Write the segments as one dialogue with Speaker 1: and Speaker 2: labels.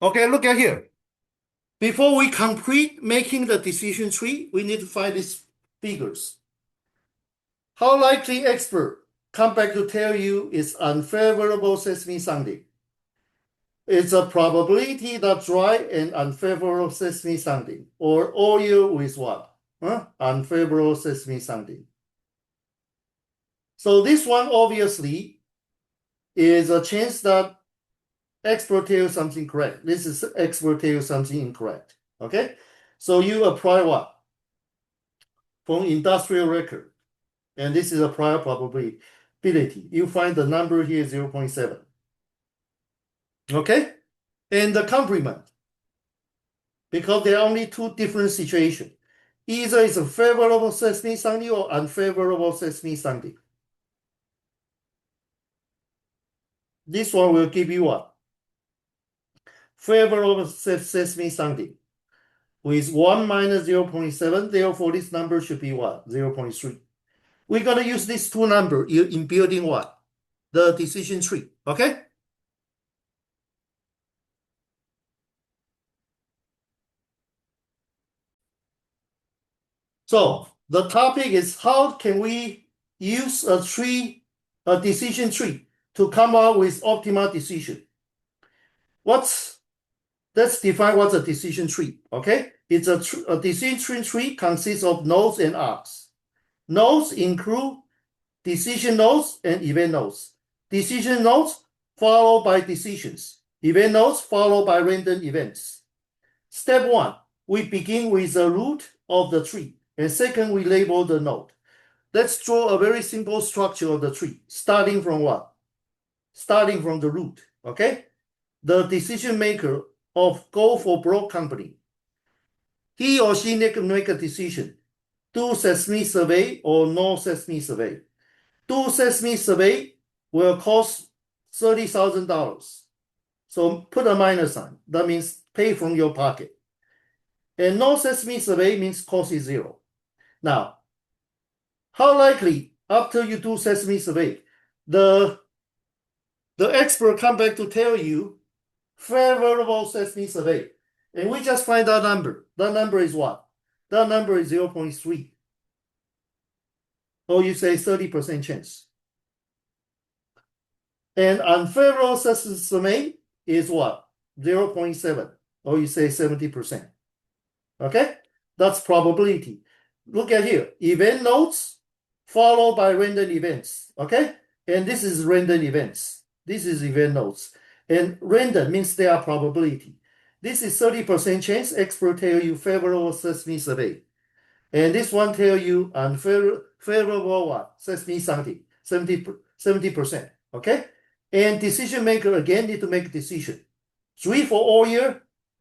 Speaker 1: Okay, look at here. Before we complete making the decision tree, we need to find these figures. How likely expert come back to tell you it's unfavorable sesame sounding? It's a probability that dry and unfavorable sesame sounding, or oil with what? Unfavorable sesame sounding. So this one obviously is a chance that expert tell you something correct. This is expert tell you something incorrect. Okay? So you apply what? From industrial record. And this is a prior probability. You find the number here 0.7. Okay? And the complement. Because there are only two different situations. Either it's a favorable sesame sounding or unfavorable sesame sounding. This one will give you what? Favorable sesame sounding. With 1 minus 0.7, therefore this number should be what? 0.3. We're going to use these two numbers in building what? The decision tree. Okay? So the topic is how can we use a decision tree to come up with optimal decision. Let's define what's a decision tree. Okay? It's a decision tree consists of nodes and arcs. Nodes include decision nodes and event nodes. Decision nodes followed by decisions. Event nodes followed by random events. Step 1, we begin with the root of the tree. And second, we label the node. Let's draw a very simple structure of the tree, starting from what? Starting from the root, okay? The decision maker of go for broke company. He or she need to make a decision. Do sesame survey or no sesame survey. Do sesame survey will cost $30,000. So put a minus sign. That means pay from your pocket. And no sesame survey means cost is 0. Now, how likely after you do sesame survey, the expert come back to tell you favorable sesame survey. And we just find that number. That number is what? That number is 0.3. Or you say 30% chance. And unfavorable sesame survey is what? 0.7. Or you say 70%. Okay? That's probability. Look at here. Event nodes followed by random events. Okay? And this is random events. This is event nodes. And random means there are probability. This is 30% chance. Expert tell you favorable sesame survey. And this one tell you unfavorable what? Sesame sounding. 70%. Okay? And decision maker again need to make a decision. 3 for oil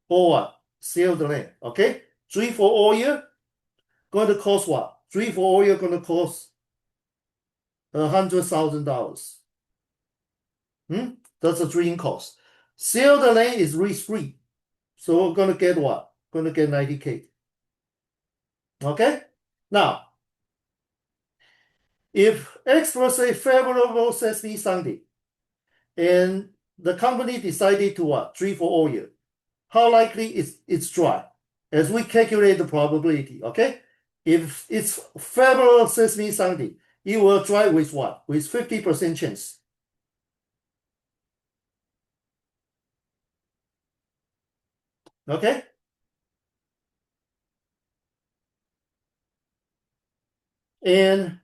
Speaker 1: or what? Sell the land. Okay? 3 for oil going to cost what? 3 for oil going to cost $100,000. That's a drilling cost. Sell the land is risk-free. So we're going to get what? Going to get 90K. Okay? Now, if experts say favorable sesame sounding, and the company decided to what? 3 for oil. How likely it's dry? As we calculate the probability, okay? If it's favorable sesame sounding, it will dry with what? With 50% chance. Okay? And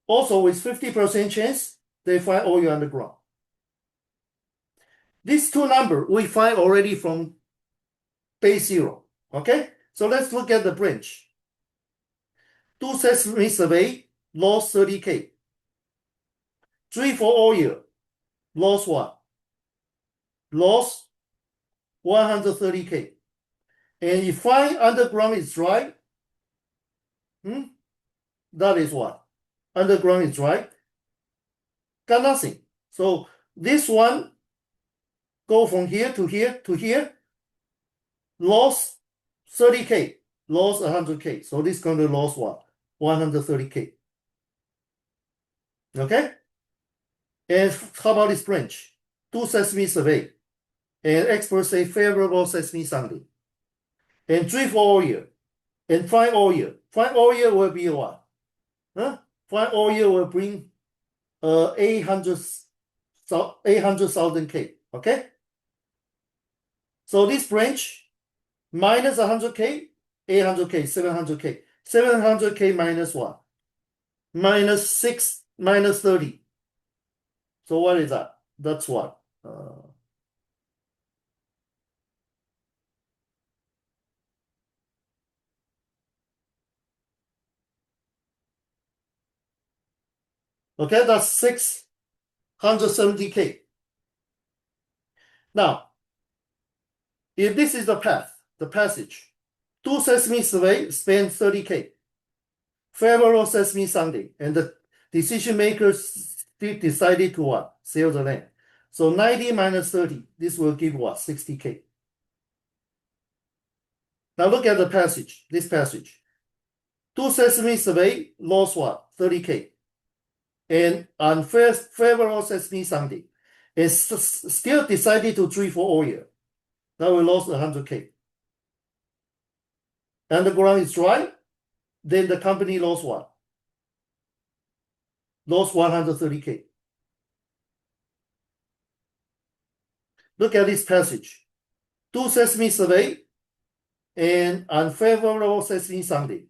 Speaker 1: also with 50% chance, they find oil underground. These two numbers we find already from base 0. Okay? So let's look at the branch. Do sesame survey, lost 30K. 3 for oil, lost what? Lost 130K. And if find underground is dry, that is what? Underground is dry. Got nothing. So this one go from here to here to here. Lost 30K. Lost 100K. So this is going to lose what? 130K. Okay? And how about this branch? do seismic survey, and experts say favorable seismic sounding, and drill for oil, and find oil. Find oil will be what? Huh? Find oil will bring 800,000 K. Okay? So this branch minus 100K, 800K, 700K. 700K minus what? Minus 6, minus 30. So what is that? That's what? Okay, that's 670K. Now, if this is the path, the passage, do seismic survey spend 30K. Favorable seismic sounding, and the decision makers still decided to what? Sell the land. So 90 minus 30, this will give what? 60K. Now look at the passage, this passage. Do seismic survey, lost what? 30K. And unfavorable seismic sounding, and still decided to drill for oil. Now we lost 100K. And the ground is dry, then the company lost what? Lost 130K. Look at this passage. Do seismic survey and unfavorable seismic sounding.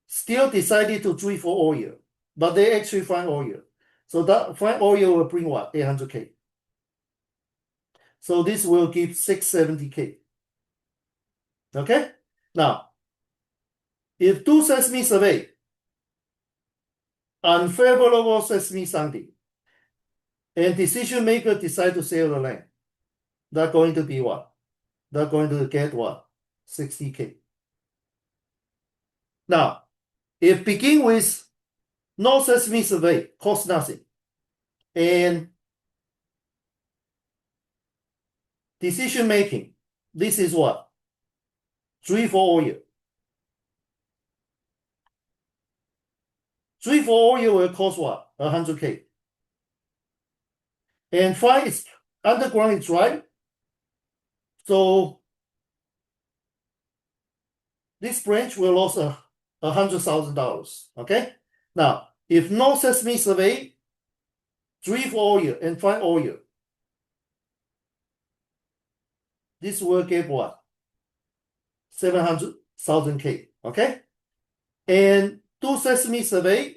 Speaker 1: Still decided to drill for oil, but they actually find oil. So that find oil will bring what? 800K. So this will give 670K. Okay? Now, if do seismic survey, unfavorable seismic sounding, and decision maker decide to sell the land, they're going to be what? They're going to get what? 60K. Now, if begin with no seismic survey, cost nothing, and decision making, this is what? Drill for oil. Drill for oil will cost what? 100K. And find its underground is dry. So this branch will lose $100,000. Okay? Now, if no seismic survey, drill for oil and find oil, this will give what? 700,000K. Okay? And do seismic survey.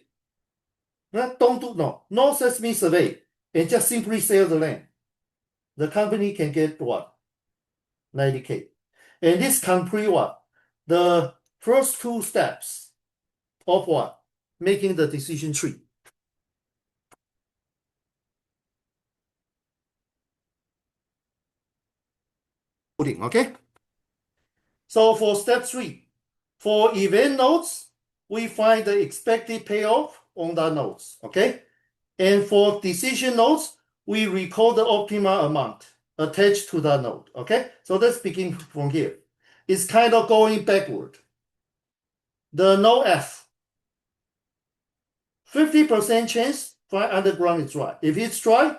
Speaker 1: No seismic survey, and just simply sell the land. The company can get what? 90K. And this complete what? The first two steps of what? Making the decision tree. Okay? So for step 3, for event nodes, we find the expected payoff on that nodes. Okay? And for decision nodes, we record the optimal amount attached to that node. Okay? So let's begin from here. It's kind of going backward. The node F, 50% chance find underground is dry. If it's dry,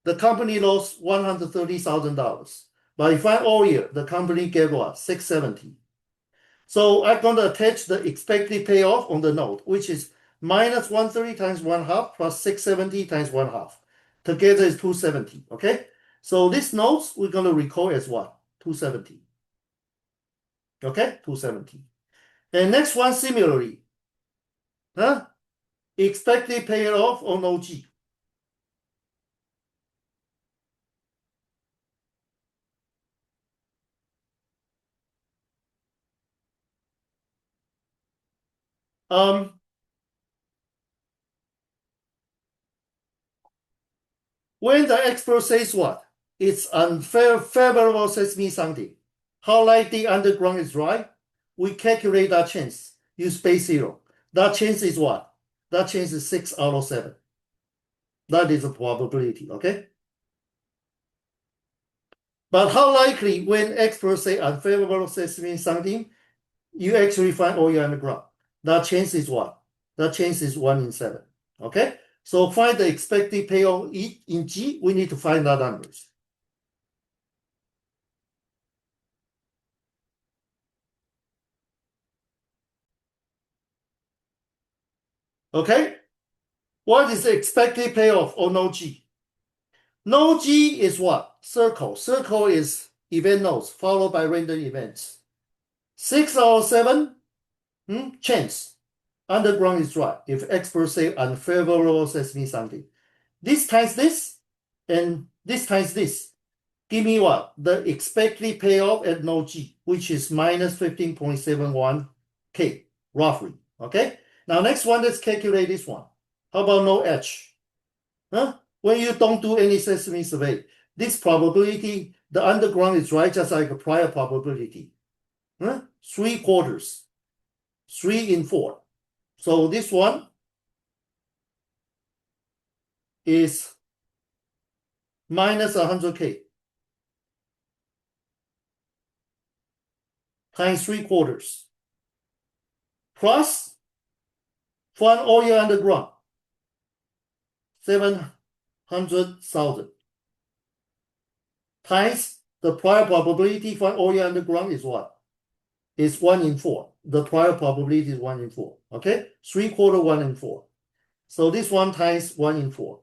Speaker 1: the company lost $130,000. But if I oil, the company get what? 670. So I'm going to attach the expected payoff on the node, which is minus 130 times 1/2 plus 670 times 1/2. Together is 270. Okay? So this nodes we're going to record as what? 270. Okay? 270. And next one similarly. Expected payoff on OG. When the expert says what? It's unfavorable seismic sounding. How likely underground is dry? We calculate that chance. Use base 0. That chance is what? That chance is 6 out of 7. That is a probability, okay? But how likely when experts say unfavorable seismic sounding, you actually find oil underground? That chance is what? That chance is 1 in 7, okay? So find the expected payoff in G. We need to find the numbers. Okay? What is the expected payoff of node G? Node G is what? Circle. Circle is event nodes followed by random events. 6 out of 7, chance. Underground is dry. If experts say unfavorable says me something. This times this, and this times this. Give me what? The expected payoff at node G, which is minus 15.71K, roughly. Okay? Now, next one, let's calculate this one. How about node H? When you don't do any sesame survey, this probability, the underground is right, just like a prior probability. 3/4, 3 in 4. So this one is minus 100K times 3/4 plus fund all year underground, 700,000 times the prior probability fund all year underground is what? Is 1 in 4. The prior probability is 1 in 4. Okay? 3/4, 1 in 4. So this one times 1 in 4.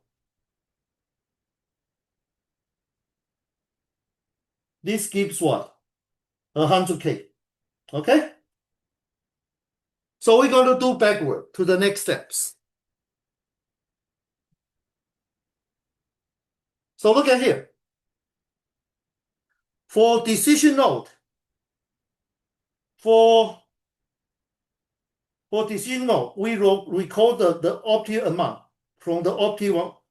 Speaker 1: This gives what? 100K. Okay? So we're going to do backward to the next steps. So look at here. For decision node, for decision node, we record the optimal amount from the optimal.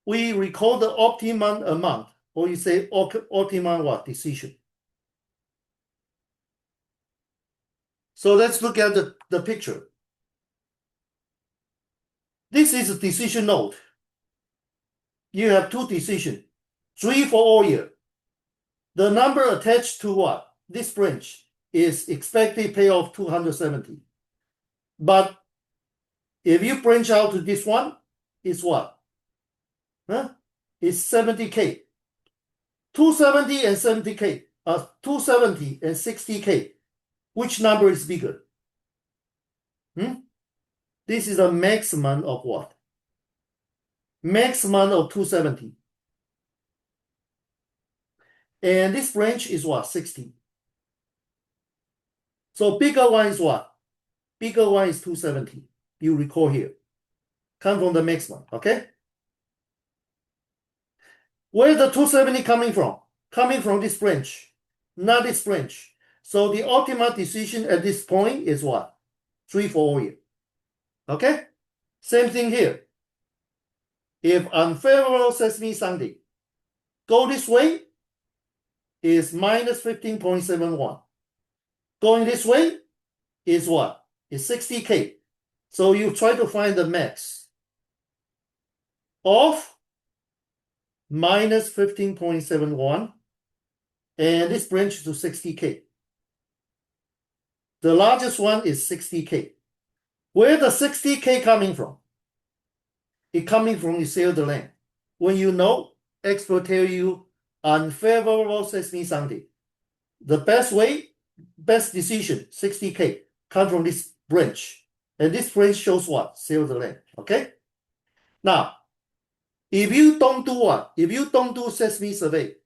Speaker 1: We record the optimum amount, or you say optimum what? Decision. So let's look at the picture. This is a decision node. You have 2 decisions, 3 for all year. The number attached to what? This branch is expected payoff 270. But if you branch out to this one, it's what? It's 70K. 270 and 70K. 270 and 60K. Which number is bigger? This is a maximum of what? Maximum of 270. And this branch is what? 60. So bigger one is what? Bigger one is 270. You recall here. Come from the maximum, okay? Where the 270 coming from? Coming from this branch, not this branch. So the ultimate decision at this point is what? 3 for all year. Okay? Same thing here. If unfavorable says me something, go this way is minus 15.71. Going this way is what? Is 60K. So you try to find the max of minus 15.71, and this branch to 60K. The largest one is 60K. Where the 60K coming from? It coming from you sell the land. When you know, expert tell you unfavorable says me something. The best way, best decision, 60K, come from this branch. And this branch shows what? Sell the land. Okay? Now, if you don't do what? If you don't do sesame survey,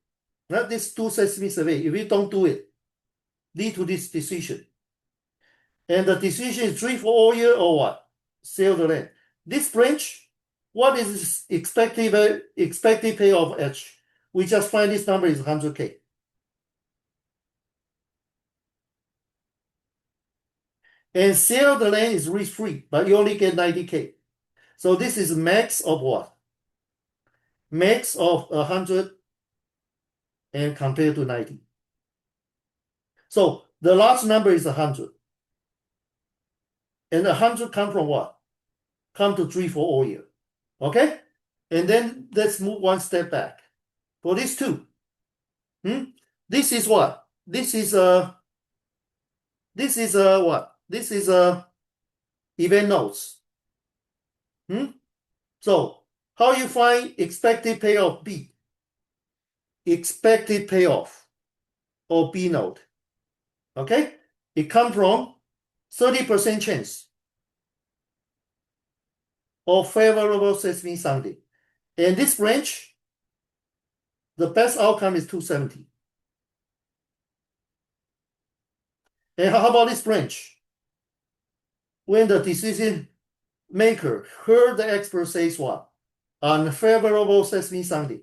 Speaker 1: not this do sesame survey, if you don't do it, lead to this decision. And the decision is 3 for all year or what? Sell the land. This branch, what is expected payoff H? We just find this number is 100K. And sell the land is risk-free, but you only get 90K. So this is max of what? Max of 100 and compared to 90. So the last number is 100. And 100 come from what? Come to 3 for all year. Okay? And then let's move one step back. For these two, this is what? This is what? This is event nodes. So how you find expected payoff B? Expected payoff or B node. Okay? It comes from 30% chance of favorable sesame sounding. And this branch, the best outcome is 270. And how about this branch? When the decision maker heard the expert says what? Unfavorable sesame sounding,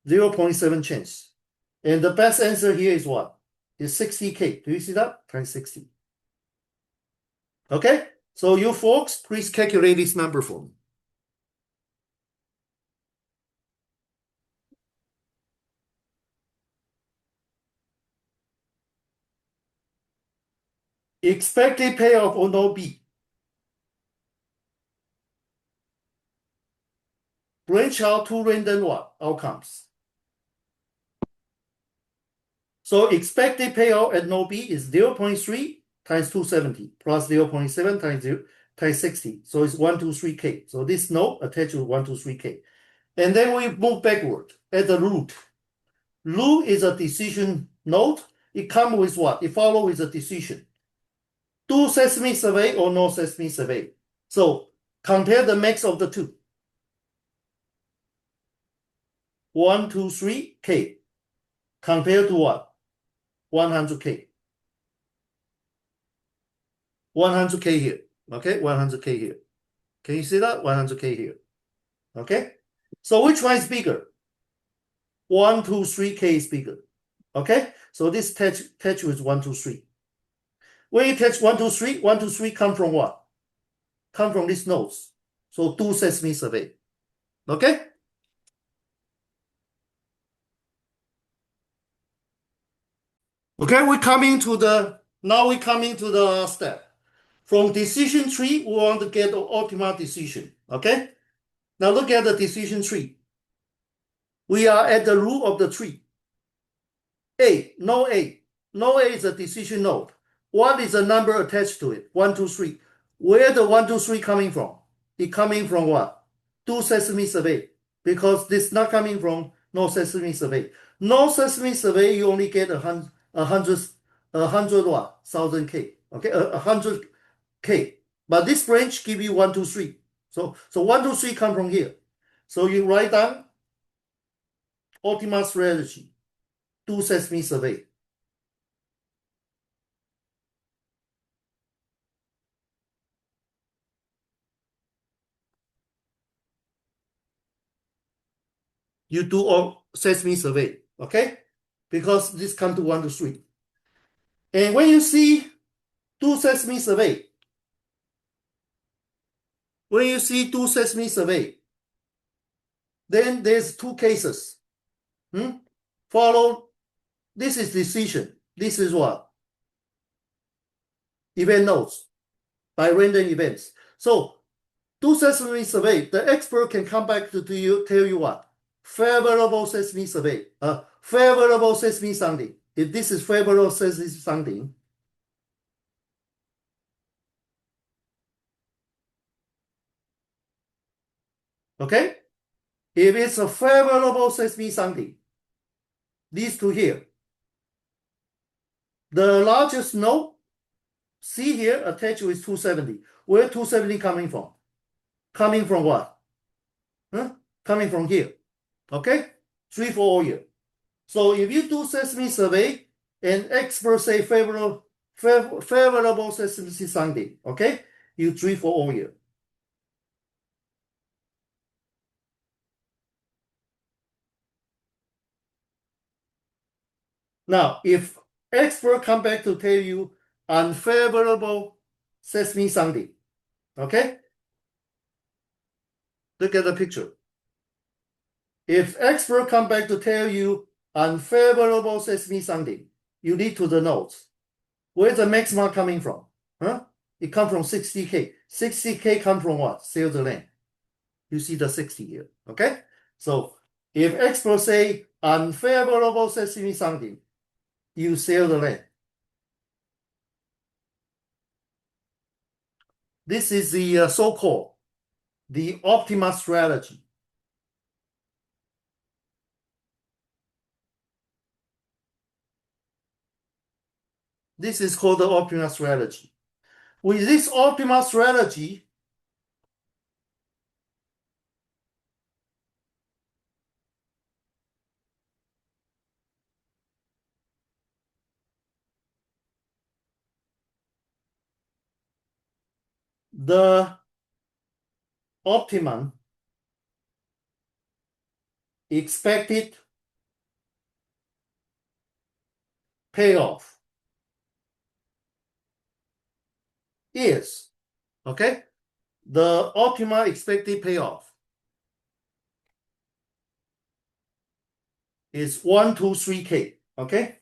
Speaker 1: 0.7 chance. And the best answer here is what? Is 60K. Do you see that? Times 60. Okay? So you folks, please calculate this number for me. Expected payoff or no B. Branch out two random what? Outcomes. So expected payoff at no B is 0.3 times 270 plus 0.7 times 60. So it's 123K. So this node attached to 123K. And then we move backward at the root. Root is a decision node. It comes with what? It follows with a decision. Do sesame survey or no sesame survey. So compare the max of the two. 123K compared to what? 100K. 100K here. Okay, 100K here. Can you see that? 100K here. Okay. So which one is bigger? 123K is bigger. Okay. So this touch with 123. When you touch 123, 123 come from what? Come from these nodes. So do sesame survey. Okay. Okay, now we coming to the step. From decision tree, we want to get the optimal decision. Okay. Now look at the decision tree. We are at the root of the tree. A. No A is a decision node. What is the number attached to it? 1, 2, 3. Where the 1, 2, 3 coming from? It coming from what? Do sesame survey. Because this not coming from no sesame survey. No sesame survey, you only get 100 what? 1000K. Okay, 100K. But this branch give you 1, 2, 3. So 1, 2, 3 come from here. So you write down optimal strategy. Do sesame survey. You do all sesame survey, okay? Because this come to 1 to 3. And when you see do sesame survey, then there's two cases. Follow, this is decision. This is what? Event nodes by random events. So do sesame survey, the expert can come back to you, tell you what? Favorable sesame survey, favorable sesame sounding. If this is favorable sesame sounding, okay? If it's a favorable sesame sounding, these two here, the largest node, C here, attached with 270. Where 270 coming from? Coming from what? Coming from here. Okay? 3 for all here. So if you do sesame survey and experts say favorable sesame sounding, okay? You 3 for all here. Now, if expert come back to tell you unfavorable sesame sounding, okay? Look at the picture. If expert come back to tell you unfavorable sesame sounding, you lead to the nodes. Where's the maximum coming from? It come from 60K. 60K come from what? Sell the land. You see the 60 here, okay? So if experts say unfavorable sesame sounding, you sell the land. This is the so-called the optimal strategy. This is called the optimal strategy. With this optimal strategy, the optimum expected payoff is, okay, the optimal expected payoff is 1, 2, 3K, okay?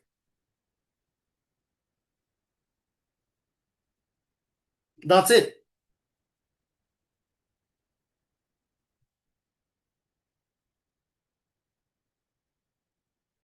Speaker 1: That's it.